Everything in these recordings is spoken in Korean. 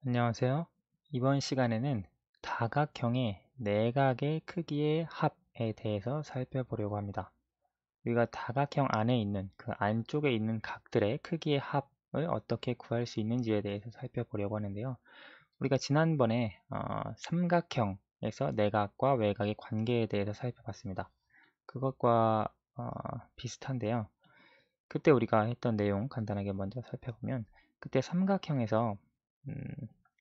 안녕하세요. 이번 시간에는 다각형의 내각의 크기의 합에 대해서 살펴보려고 합니다. 우리가 다각형 안에 있는 그 안쪽에 있는 각들의 크기의 합을 어떻게 구할 수 있는지에 대해서 살펴보려고 하는데요. 우리가 지난번에 삼각형에서 내각과 외각의 관계에 대해서 살펴봤습니다. 그것과 비슷한데요. 그때 우리가 했던 내용 간단하게 먼저 살펴보면, 그때 삼각형에서 음,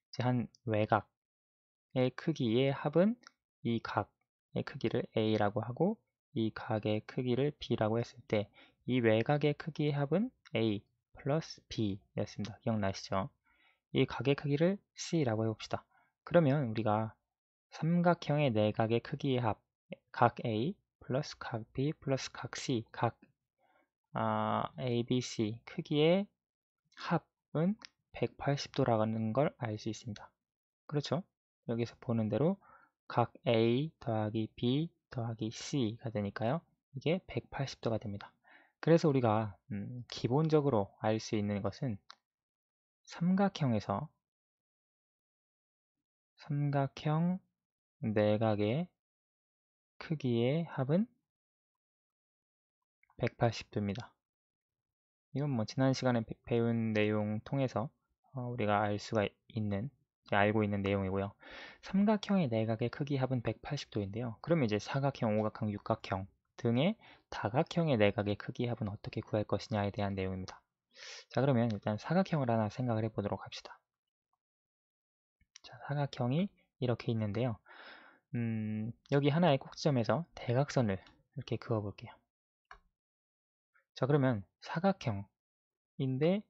이제 한 외각의 크기의 합은 이 각의 크기를 A라고 하고 이 각의 크기를 B라고 했을 때 이 외각의 크기의 합은 A 플러스 B 였습니다. 기억나시죠? 이 각의 크기를 C라고 해봅시다. 그러면 우리가 삼각형의 내각의 크기의 합, 각 A 플러스 각 B 플러스 각 C, 각 A, B, C 크기의 합은 180도라는 걸 알 수 있습니다. 그렇죠? 여기서 보는 대로 각 A 더하기 B 더하기 C가 되니까요. 이게 180도가 됩니다. 그래서 우리가 기본적으로 알 수 있는 것은 삼각형에서 삼각형 내각의 크기의 합은 180도입니다. 이건 뭐 지난 시간에 배운 내용 통해서 우리가 알고 있는 내용이고요. 삼각형의 내각의 크기 합은 180도인데요. 그러면 이제 사각형, 오각형, 육각형 등의 다각형의 내각의 크기 합은 어떻게 구할 것이냐에 대한 내용입니다. 자, 그러면 일단 사각형을 하나 생각을 해보도록 합시다. 자, 사각형이 이렇게 있는데요. 여기 하나의 꼭지점에서 대각선을 이렇게 그어볼게요. 자, 그러면 사각형인데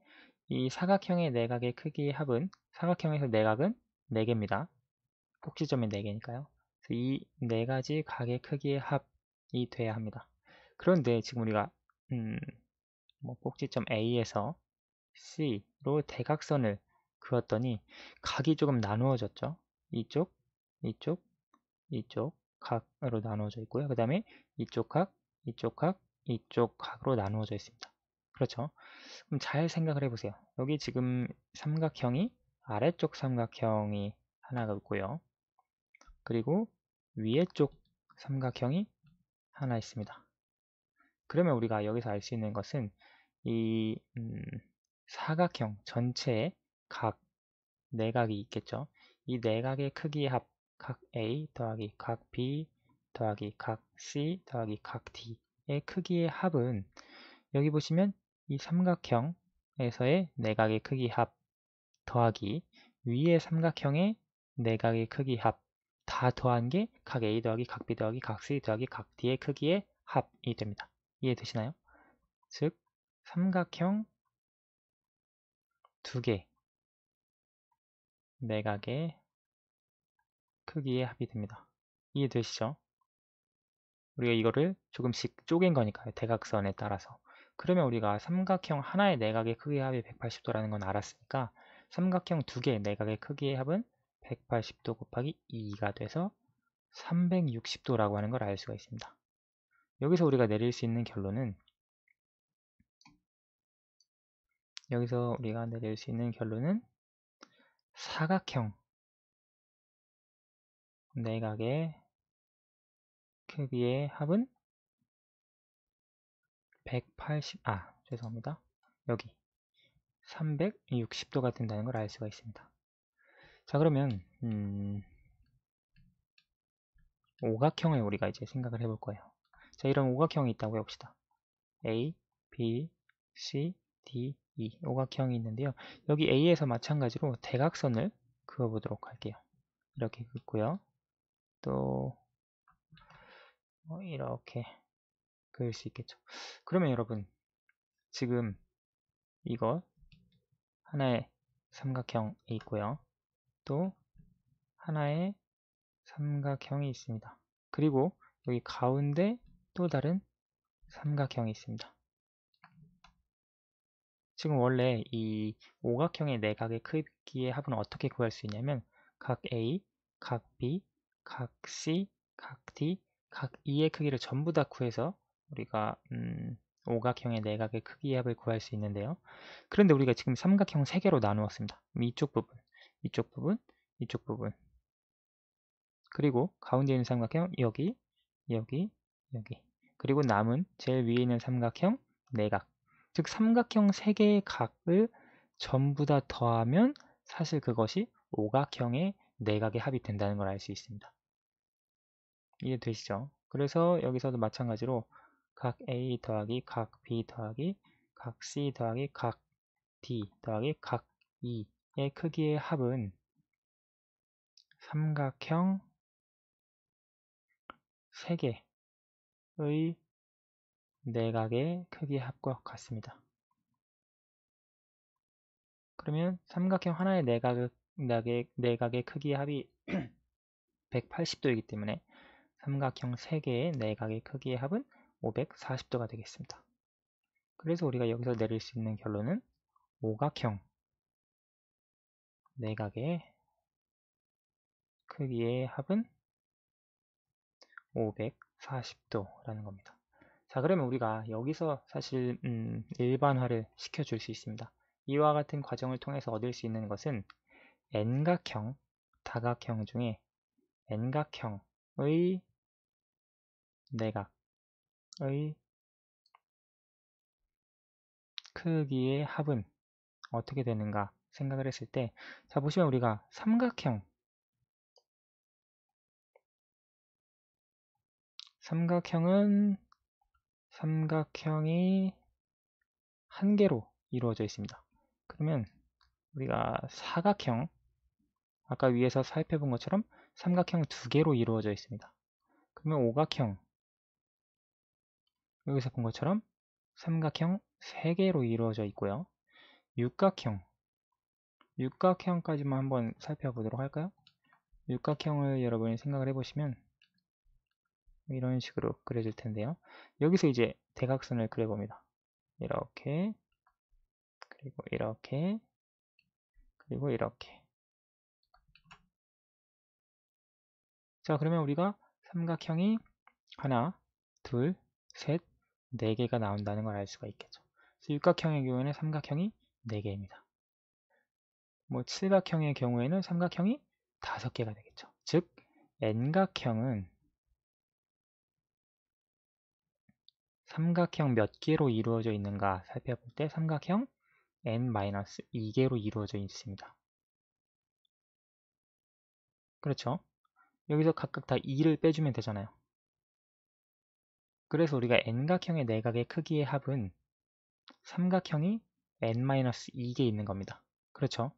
이 사각형의 내각의 크기의 합은, 사각형에서 내각은 4개입니다. 꼭지점이 4개니까요. 이 4가지 각의 크기의 합이 돼야 합니다. 그런데 지금 우리가 꼭지점 A에서 C로 대각선을 그었더니 각이 조금 나누어졌죠. 이쪽, 이쪽, 이쪽 각으로 나누어져 있고요. 그 다음에 이쪽 각, 이쪽 각, 이쪽 각으로 나누어져 있습니다. 그렇죠? 그럼 잘 생각을 해보세요. 여기 지금 삼각형이, 아래쪽 삼각형이 하나가 있고요. 그리고 위에 쪽 삼각형이 하나 있습니다. 그러면 우리가 여기서 알 수 있는 것은 이 사각형 전체에 각 내각이 있겠죠. 이 내각의 크기의 합, 각 A 더하기 각 B 더하기 각 C 더하기 각 D의 크기의 합은, 여기 보시면 이 삼각형에서의 내각의 크기 합 더하기 위의 삼각형의 내각의 크기 합 다 더한 게 각 A 더하기 각 B 더하기 각 C 더하기 각 D의 크기의 합이 됩니다. 이해되시나요? 즉 삼각형 2개 내각의 크기의 합이 됩니다. 이해되시죠? 우리가 이거를 조금씩 쪼갠 거니까요. 대각선에 따라서. 그러면 우리가 삼각형 하나의 내각의 크기의 합이 180도라는 건 알았으니까 삼각형 2개의 내각의 크기의 합은 180도 곱하기 2가 돼서 360도라고 하는 걸 알 수가 있습니다. 여기서 우리가 내릴 수 있는 결론은 사각형 내각의 크기의 합은 죄송합니다. 여기 360도가 된다는 걸 알 수가 있습니다. 자, 그러면 오각형을 우리가 이제 생각을 해볼 거예요. 자, 이런 오각형이 있다고 해봅시다. A, B, C, D, E 오각형이 있는데요. 여기 A에서 마찬가지로 대각선을 그어보도록 할게요. 이렇게 긋고요. 또 이렇게 그릴 수 있겠죠. 그러면 여러분 지금 이거 하나의 삼각형이 있고요. 또 하나의 삼각형이 있습니다. 그리고 여기 가운데 또 다른 삼각형이 있습니다. 지금 원래 이 오각형의 내각의 크기의 합은 어떻게 구할 수 있냐면 각 A, 각 B, 각 C, 각 D, 각 E의 크기를 전부 다 구해서 우리가 오각형의 내각의 크기의 합을 구할 수 있는데요. 그런데 우리가 지금 삼각형 3개로 나누었습니다. 이쪽 부분, 이쪽 부분, 이쪽 부분. 그리고 가운데 있는 삼각형 여기, 여기, 여기. 그리고 남은 제일 위에 있는 삼각형 내각. 즉 삼각형 3개의 각을 전부 다 더하면 사실 그것이 오각형의 내각의 합이 된다는 걸 알 수 있습니다. 이해되시죠? 그래서 여기서도 마찬가지로 각 A 더하기 각 B 더하기 각 C 더하기 각 D 더하기 각 E의 크기의 합은 삼각형 3개의 내각의 크기의 합과 같습니다. 그러면 삼각형 하나의 내각의 크기의 합이 180도이기 때문에 삼각형 3개의 내각의 크기의 합은 540도가 되겠습니다. 그래서 우리가 여기서 내릴 수 있는 결론은 오각형 내각의 크기의 합은 540도라는 겁니다. 자, 그러면 우리가 여기서 사실 일반화를 시켜줄 수 있습니다. 이와 같은 과정을 통해서 얻을 수 있는 것은 N각형, 다각형 중에 N각형의 내각의 크기의 합은 어떻게 되는가 생각을 했을 때, 자, 보시면 우리가 삼각형이 한 개로 이루어져 있습니다. 그러면 우리가 사각형, 아까 위에서 살펴본 것처럼 삼각형 2개로 이루어져 있습니다. 그러면 오각형, 여기서 본 것처럼 삼각형 3개로 이루어져 있고요. 육각형까지만 한번 살펴보도록 할까요? 육각형을 여러분이 생각을 해보시면 이런 식으로 그려질 텐데요. 여기서 이제 대각선을 그려봅니다. 이렇게, 그리고 이렇게, 그리고 이렇게. 자, 그러면 우리가 삼각형이 하나, 둘, 셋, 4개가 나온다는 걸 알 수가 있겠죠. 그래서 육각형의 경우에는 삼각형이 4개입니다. 뭐 칠각형의 경우에는 삼각형이 5개가 되겠죠. 즉 N각형은 삼각형 몇 개로 이루어져 있는가 살펴볼 때 삼각형 N-2개로 이루어져 있습니다. 그렇죠? 여기서 각각 다 2를 빼주면 되잖아요. 그래서 우리가 N각형의 내각의 크기의 합은 삼각형이 N-2개 있는 겁니다. 그렇죠?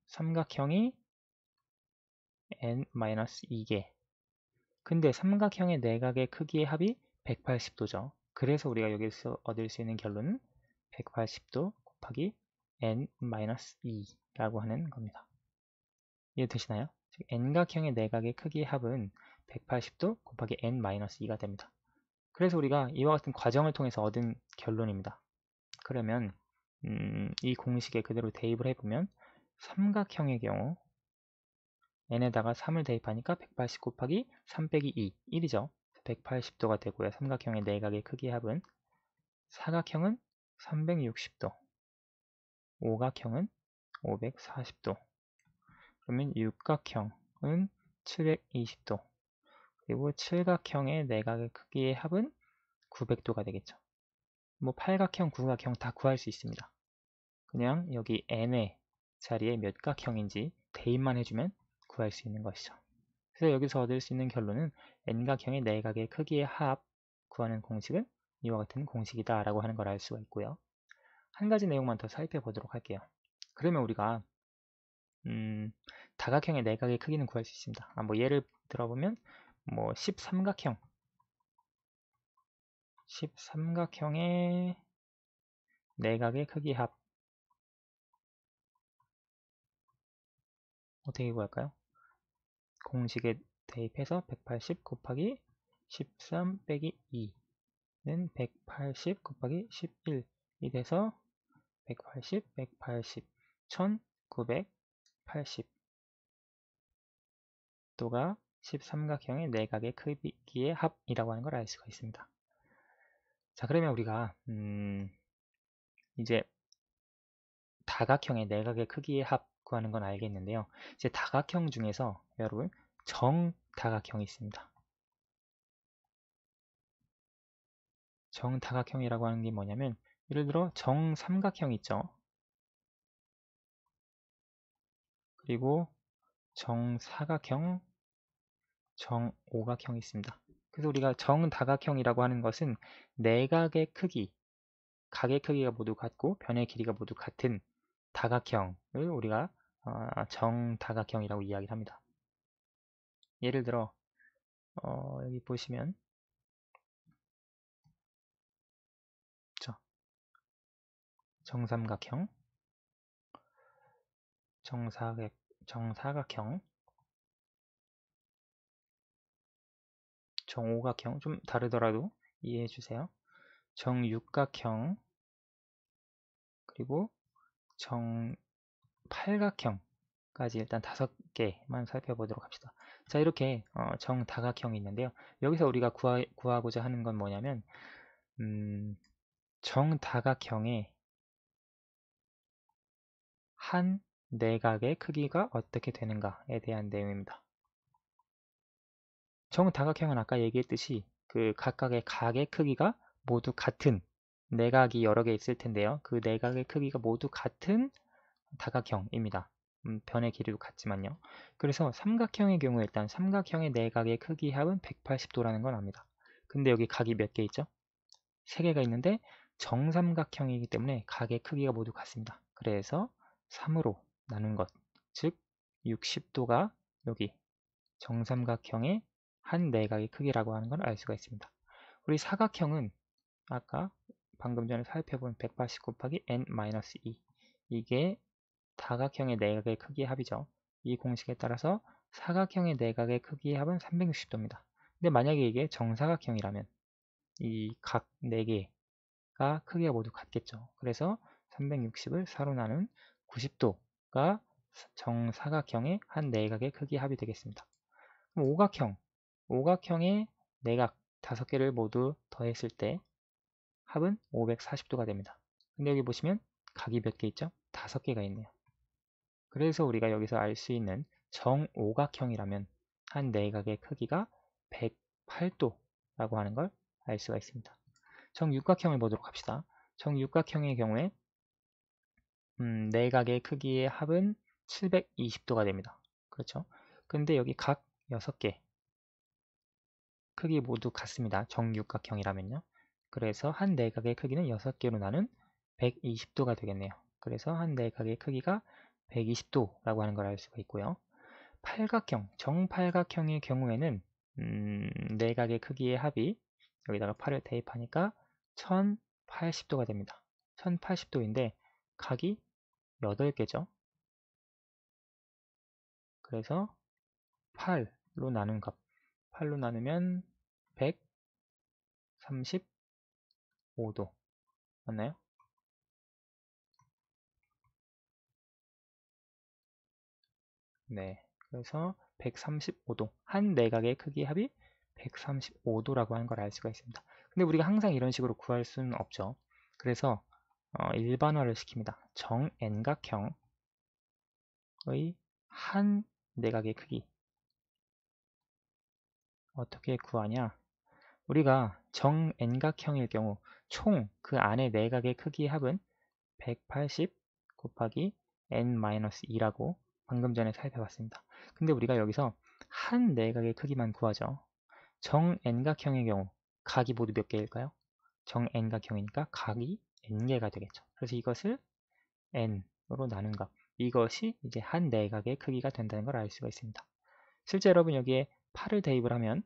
삼각형이 N-2개. 근데 삼각형의 내각의 크기의 합이 180도죠. 그래서 우리가 여기서 얻을 수 있는 결론은 180도 곱하기 N-2라고 하는 겁니다. 이해되시나요? 즉 N각형의 내각의 크기의 합은 180도 곱하기 N-2가 됩니다. 그래서 우리가 이와 같은 과정을 통해서 얻은 결론입니다. 그러면 이 공식에 그대로 대입을 해보면 삼각형의 경우 n에다가 3을 대입하니까 180 곱하기 3 빼기 2, 1이죠. 180도가 되고요. 삼각형의 내각의 크기의 합은 사각형은 360도, 오각형은 540도, 그러면 육각형은 720도, 그리고 칠각형의 내각의 크기의 합은 900도가 되겠죠. 뭐 팔각형, 구각형 다 구할 수 있습니다. 그냥 여기 n의 자리에 몇 각형인지 대입만 해주면 구할 수 있는 것이죠. 그래서 여기서 얻을 수 있는 결론은 n각형의 내각의 크기의 합 구하는 공식은 이와 같은 공식이다 라고 하는 걸 알 수가 있고요. 한 가지 내용만 더 살펴보도록 할게요. 그러면 우리가 다각형의 내각의 크기는 구할 수 있습니다. 뭐 예를 들어보면 뭐 13각형의 내각의 크기 합 어떻게 구할까요? 공식에 대입해서 180 곱하기 13 빼기 2는 180 곱하기 11이 돼서 180, 180, 1980도가 13각형의 내각의 크기의 합이라고 하는 걸 알 수가 있습니다. 자, 그러면 우리가 이제 다각형의 내각의 크기의 합 구하는 건 알겠는데요. 이제 다각형 중에서 여러분 정다각형이 있습니다. 정다각형이라고 하는 게 뭐냐면 예를 들어 정삼각형 있죠. 그리고 정사각형, 정오각형이 있습니다. 그래서 우리가 정다각형이라고 하는 것은 내각의 크기, 각의 크기가 모두 같고 변의 길이가 모두 같은 다각형을 우리가 정다각형이라고 이야기를 합니다. 예를 들어 여기 보시면 정삼각형, 정사각형, 정오각형 좀 다르더라도 이해해 주세요. 정육각형 그리고 정팔각형까지 일단 5개만 살펴보도록 합시다. 자, 이렇게 정다각형이 있는데요. 여기서 우리가 구하고자 하는 건 뭐냐면 정다각형의 한 내각의 크기가 어떻게 되는가에 대한 내용입니다. 정다각형은 아까 얘기했듯이 그 각각의 각의 크기가 모두 같은 내각이 여러 개 있을 텐데요. 그 내각의 크기가 모두 같은 다각형입니다. 변의 길이도 같지만요. 그래서 삼각형의 경우 일단 삼각형의 내각의 크기 합은 180도라는 걸 압니다. 근데 여기 각이 몇 개 있죠? 3개가 있는데 정삼각형이기 때문에 각의 크기가 모두 같습니다. 그래서 3으로 나눈 것, 즉 60도가 여기 정삼각형의 한 내각의 크기라고 하는 걸 알 수가 있습니다. 우리 사각형은 아까 방금 전에 살펴본 180 곱하기 n-2 이게 다각형의 내각의 크기의 합이죠. 이 공식에 따라서 사각형의 내각의 크기의 합은 360도입니다. 근데 만약에 이게 정사각형이라면 이 각 4개가 크기가 모두 같겠죠. 그래서 360을 4로 나눈 90도가 정사각형의 한 내각의 크기의 합이 되겠습니다. 그럼 오각형의 내각 5개를 모두 더했을 때 합은 540도가 됩니다. 근데 여기 보시면 각이 몇 개 있죠? 5개가 있네요. 그래서 우리가 여기서 알 수 있는 정오각형이라면 한 내각의 크기가 108도라고 하는 걸 알 수가 있습니다. 정육각형을 보도록 합시다. 정육각형의 경우에 내각의 크기의 합은 720도가 됩니다. 그렇죠? 근데 여기 각 6개 크기 모두 같습니다. 정육각형이라면요. 그래서 한 내각의 크기는 6개로 나눈 120도가 되겠네요. 그래서 한 내각의 크기가 120도라고 하는 걸 알 수가 있고요. 팔각형, 정팔각형의 경우에는 내각의 크기의 합이 여기다가 8을 대입하니까 1080도가 됩니다. 1080도인데 각이 8개죠. 그래서 8로 나눈 값 8로 나누면 135도 맞나요? 네, 그래서 135도 한 내각의 크기 합이 135도라고 하는 걸 알 수가 있습니다. 근데 우리가 항상 이런 식으로 구할 수는 없죠. 그래서 일반화를 시킵니다. 정N각형의 한 내각의 크기 어떻게 구하냐? 우리가 정N각형일 경우 총 그 안에 내각의 크기의 합은 180 곱하기 n-2라고 방금 전에 살펴봤습니다. 근데 우리가 여기서 한 내각의 크기만 구하죠. 정N각형의 경우 각이 모두 몇 개일까요? 정N각형이니까 각이 n개가 되겠죠. 그래서 이것을 n으로 나눈 값. 이것이 이제 한 내각의 크기가 된다는 걸 알 수가 있습니다. 실제 여러분 여기에 8을 대입을 하면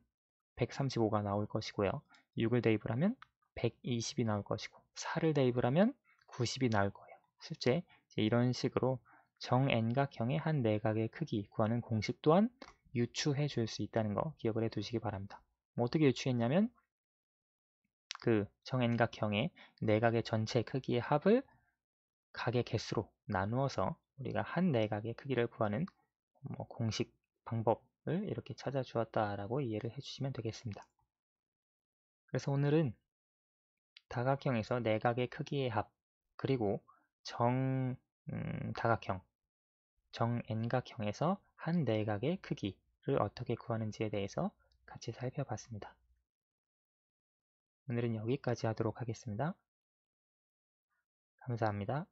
135가 나올 것이고요. 6을 대입을 하면 120이 나올 것이고 4를 대입을 하면 90이 나올 거예요. 실제 이런 식으로 정N각형의 한 내각의 크기 구하는 공식 또한 유추해 줄 수 있다는 거 기억을 해 두시기 바랍니다. 어떻게 유추했냐면 그 정N각형의 내각의 전체 크기의 합을 각의 개수로 나누어서 우리가 한 내각의 크기를 구하는 공식 방법을 이렇게 찾아주었다라고 이해를 해주시면 되겠습니다. 그래서 오늘은 다각형에서 내각의 크기의 합 그리고 다각형, 정N각형에서 한 내각의 크기를 어떻게 구하는지에 대해서 같이 살펴봤습니다. 오늘은 여기까지 하도록 하겠습니다. 감사합니다.